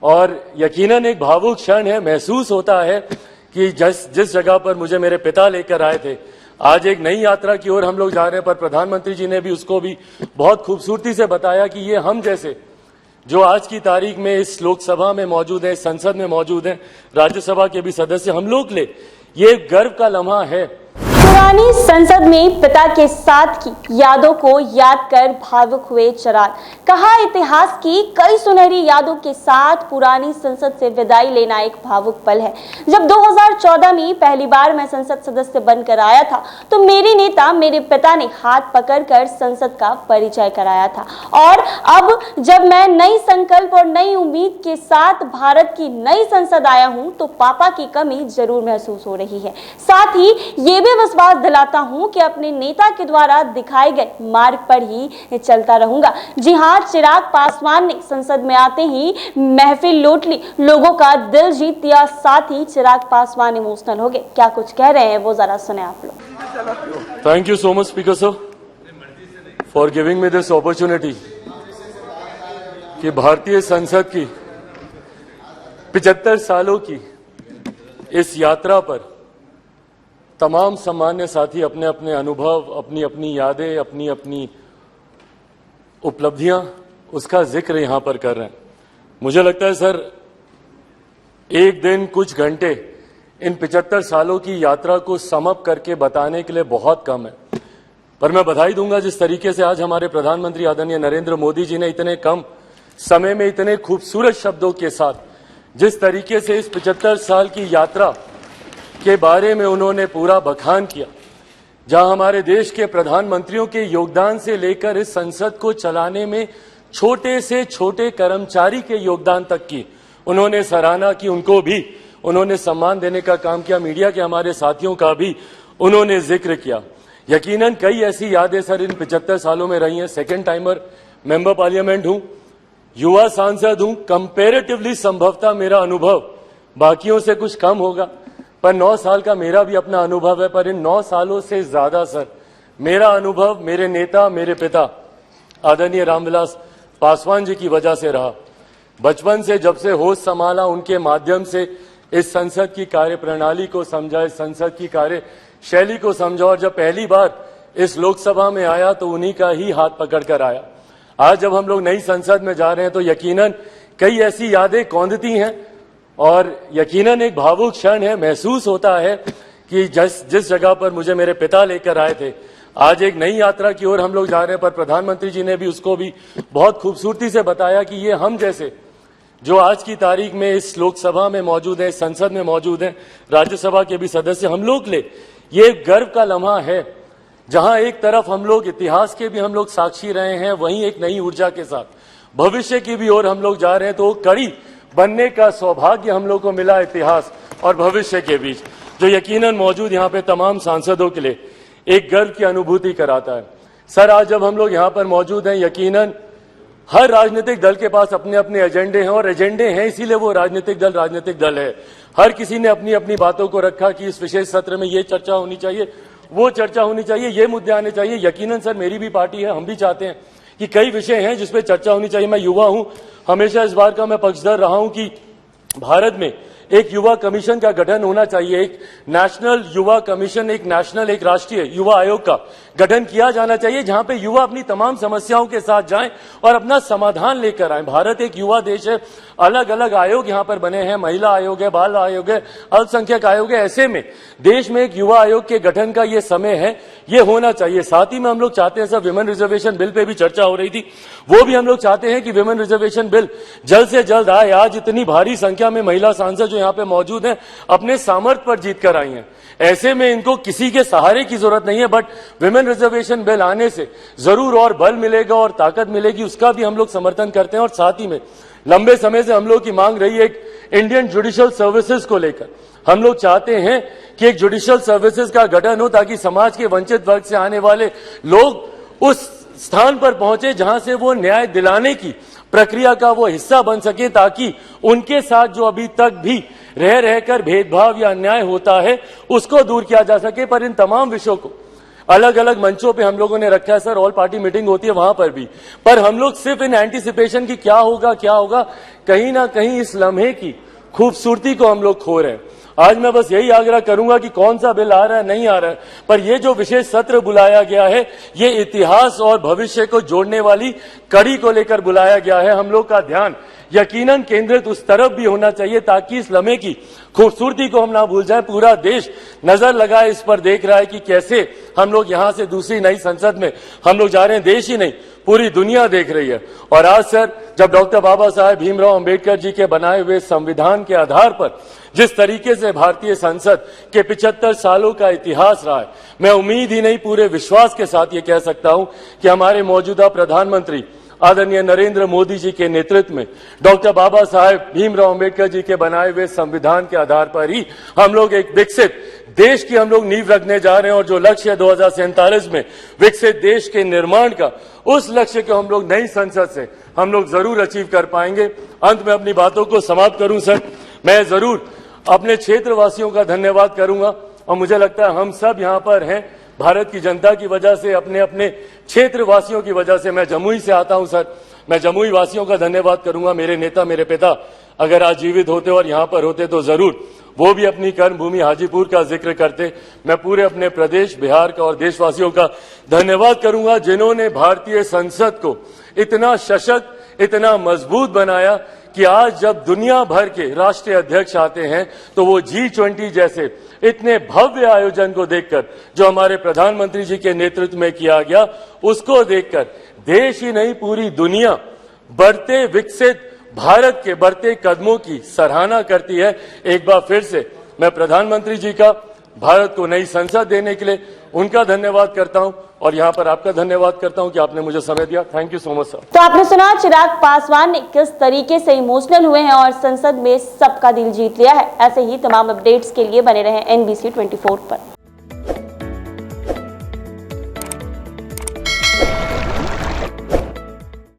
और यकीनन एक भावुक क्षण है। महसूस होता है कि जिस जगह पर मुझे मेरे पिता लेकर आए थे, आज एक नई यात्रा की ओर हम लोग जा रहे हैं। पर प्रधानमंत्री जी ने भी उसको भी बहुत खूबसूरती से बताया कि ये हम जैसे जो आज की तारीख में इस लोकसभा में मौजूद है, संसद में मौजूद है, राज्यसभा के भी सदस्य, हम लोग के लिए ये गर्व का लम्हा है। पुरानी संसद में पिता के साथ की यादों को याद कर भावुक हुए चिराग। कहा, इतिहास की कई सुनहरी यादों के साथ पुरानी संसद से विदाई लेना एक भावुक पल है। जब 2014 में पहली बार मैं संसद सदस्य बनकर आया था तो मेरे नेता मेरे पिता ने हाथ पकड़कर संसद का परिचय कराया था। और अब जब मैं नई संकल्प और नई उम्मीद के साथ भारत की नई संसद आया हूं तो पापा की कमी जरूर महसूस हो रही है। साथ ही ये भी विश्वास दिलाता हूं कि अपने नेता के द्वारा दिखाए गए मार्ग पर ही चलता रहूंगा। जी हां, चिराग पासवान ने संसद में आते ही महफिल लूट ली, लोगों का दिल जीत दिया। साथ ही चिराग पासवान इमोशनल हो गए। क्या कुछ कह रहे हैं वो जरा सुने आप लोग। Thank you so much speaker sir for giving me this opportunity कि भारतीय संसद की 75 सालों की इस यात्रा पर तमाम सम्मान्य साथी अपने अपने अनुभव, अपनी अपनी यादें, अपनी अपनी उपलब्धियां, उसका जिक्र यहां पर कर रहे हैं। मुझे लगता है सर, एक दिन कुछ घंटे इन 75 सालों की यात्रा को समअप करके बताने के लिए बहुत कम है। पर मैं बधाई दूंगा जिस तरीके से आज हमारे प्रधानमंत्री आदरणीय नरेंद्र मोदी जी ने इतने कम समय में इतने खूबसूरत शब्दों के साथ जिस तरीके से इस 75 साल की यात्रा के बारे में उन्होंने पूरा बखान किया, जहां हमारे देश के प्रधानमंत्रियों के योगदान से लेकर इस संसद को चलाने में छोटे से छोटे कर्मचारी के योगदान तक की उन्होंने सराहना की, उनको भी उन्होंने सम्मान देने का काम किया। मीडिया के हमारे साथियों का भी उन्होंने जिक्र किया। यकीनन कई ऐसी यादें सर इन 75 सालों में रही हैं। सेकेंड टाइमर मेंबर पार्लियामेंट हूं, युवा सांसद हूं, कंपैरेटिवली संभवतः मेरा अनुभव बाकियों से कुछ कम होगा, पर 9 साल का मेरा भी अपना अनुभव है। पर इन 9 सालों से ज्यादा सर मेरा अनुभव मेरे नेता, मेरे पिता आदरणीय रामविलास पासवान जी की वजह से रहा। बचपन से जब से होश संभाला, उनके माध्यम से इस संसद की कार्यप्रणाली को समझा, इस संसद की कार्य शैली को समझा, और जब पहली बार इस लोकसभा में आया तो उन्हीं का ही हाथ पकड़ कर आया। आज जब हम लोग नई संसद में जा रहे हैं तो यकीनन कई ऐसी यादें कौंधती हैं और यकीनन एक भावुक क्षण है। महसूस होता है कि जिस जगह पर मुझे मेरे पिता लेकर आए थे, आज एक नई यात्रा की ओर हम लोग जा रहे हैं। पर प्रधानमंत्री जी ने भी उसको भी बहुत खूबसूरती से बताया कि ये हम जैसे जो आज की तारीख में इस लोकसभा में मौजूद है, संसद में मौजूद है, राज्यसभा के भी सदस्य, हम लोग के लिए ये गर्व का लम्हा है। जहां एक तरफ हम लोग इतिहास के भी हम लोग साक्षी रहे हैं, वहीं एक नई ऊर्जा के साथ भविष्य की भी ओर हम लोग जा रहे हैं। तो कड़ी बनने का सौभाग्य हम लोग को मिला इतिहास और भविष्य के बीच, जो यकीनन मौजूद यहाँ पे तमाम सांसदों के लिए एक गर्व की अनुभूति कराता है। सर, आज जब हम लोग यहाँ पर मौजूद हैं, यकीनन हर राजनीतिक दल के पास अपने अपने एजेंडे हैं, और एजेंडे हैं इसीलिए वो राजनीतिक दल है। हर किसी ने अपनी अपनी बातों को रखा कि इस विशेष सत्र में ये चर्चा होनी चाहिए, वो चर्चा होनी चाहिए, ये मुद्दे आने चाहिए। यकीनन सर, मेरी भी पार्टी है, हम भी चाहते हैं कि कई विषय हैं जिसपे चर्चा होनी चाहिए। मैं युवा हूं, हमेशा इस बात का मैं पक्षधर रहा हूं कि भारत में एक युवा कमीशन का गठन होना चाहिए, एक नेशनल युवा कमीशन, एक राष्ट्रीय युवा आयोग का गठन किया जाना चाहिए, जहां पे युवा अपनी तमाम समस्याओं के साथ जाएं और अपना समाधान लेकर आए। भारत एक युवा देश है, अलग अलग आयोग यहां पर बने हैं, महिला आयोग है, बाल आयोग है, अल्पसंख्यक आयोग है। ऐसे में देश में एक युवा आयोग के गठन का ये समय है, ये होना चाहिए। साथ ही में हम लोग चाहते हैं sir, women reservation bill pay भी चर्चा हो रही थी, वो भी हम लोग चाहते हैं कि विमेन रिजर्वेशन बिल जल्द से जल्द आए। आज इतनी भारी संख्या में महिला सांसद जो यहाँ पे मौजूद हैं, अपने सामर्थ्य पर जीत कर आई हैं। ऐसे में इनको किसी के सहारे की जरूरत नहीं है, बट विमेन रिजर्वेशन बिल आने से जरूर और बल मिलेगा और ताकत मिलेगी, उसका भी हम लोग समर्थन करते हैं। और साथ ही में लंबे समय से हम लोग की मांग रही है एक इंडियन जुडिशियल सर्विसेज को लेकर। हम लोग चाहते हैं कि एक जुडिशियल सर्विसेज का गठन हो, ताकि समाज के वंचित वर्ग से आने वाले लोग उस स्थान पर पहुंचे जहां से वो न्याय दिलाने की प्रक्रिया का वो हिस्सा बन सके, ताकि उनके साथ जो अभी तक भी रहकर भेदभाव या अन्याय होता है उसको दूर किया जा सके। पर इन तमाम विषयों को अलग अलग मंचों पे हम लोगों ने रखा है सर, ऑल पार्टी मीटिंग होती है वहां पर भी, पर हम लोग सिर्फ इन एंटीसिपेशन की क्या होगा, कहीं ना कहीं इस लम्हे की खूबसूरती को हम लोग खो रहे हैं। आज मैं बस यही आग्रह करूंगा कि कौन सा बिल आ रहा है, नहीं आ रहा है, पर ये जो विशेष सत्र बुलाया गया है, ये इतिहास और भविष्य को जोड़ने वाली कड़ी को लेकर बुलाया गया है। हम लोग का ध्यान यकीनन केंद्रित उस तरफ भी होना चाहिए ताकि इस लम्हे की खूबसूरती को हम ना भूल जाएं। पूरा देश नजर लगाए इस पर, देख रहा है कि कैसे हम लोग यहां से दूसरी नई संसद में हम लोग जा रहे हैं। देश ही नहीं, पूरी दुनिया देख रही है। और आज सर, जब डॉक्टर बाबा साहेब भीमराव अंबेडकर जी के बनाए हुए संविधान के आधार पर जिस तरीके से भारतीय संसद के 75 सालों का इतिहास रहा है, मैं उम्मीद ही नहीं पूरे विश्वास के साथ ये कह सकता हूं कि हमारे मौजूदा प्रधानमंत्री आदरणीय नरेंद्र मोदी जी के नेतृत्व में डॉक्टर बाबा साहेब भीमराव अंबेडकर जी के बनाए हुए संविधान के आधार पर ही हम लोग एक विकसित देश की हम लोग नींव रखने जा रहे हैं। और जो लक्ष्य है 2047 में विकसित देश के निर्माण का, उस लक्ष्य को हम लोग नई संसद से हम लोग जरूर अचीव कर पाएंगे। अंत में अपनी बातों को समाप्त करूं सर, मैं जरूर अपने क्षेत्रवासियों का धन्यवाद करूंगा। और मुझे लगता है हम सब यहाँ पर हैं भारत की जनता की वजह से, अपने अपने क्षेत्रवासियों की वजह से। मैं जमुई से आता हूं सर, मैं जमुई वासियों का धन्यवाद करूंगा। मेरे नेता, मेरे पिता अगर आज जीवित होते और यहां पर होते तो जरूर वो भी अपनी कर्मभूमि हाजीपुर का जिक्र करते। मैं पूरे अपने प्रदेश बिहार का और देशवासियों का धन्यवाद करूंगा जिन्होंने भारतीय संसद को इतना सशक्त, इतना मजबूत बनाया कि आज जब दुनिया भर के राष्ट्रीय अध्यक्ष आते हैं तो वो G20 जैसे इतने भव्य आयोजन को देखकर, जो हमारे प्रधानमंत्री जी के नेतृत्व में किया गया, उसको देखकर देश ही नहीं पूरी दुनिया बढ़ते विकसित भारत के बढ़ते कदमों की सराहना करती है। एक बार फिर से मैं प्रधानमंत्री जी का भारत को नई संसद देने के लिए उनका धन्यवाद करता हूं और यहां पर आपका धन्यवाद करता हूं कि आपने मुझे समय दिया। Thank you so much sir. तो आपने सुना चिराग पासवान ने किस तरीके से इमोशनल हुए हैं और संसद में सबका दिल जीत लिया है। ऐसे ही तमाम अपडेट्स के लिए बने रहें NBC 24 पर।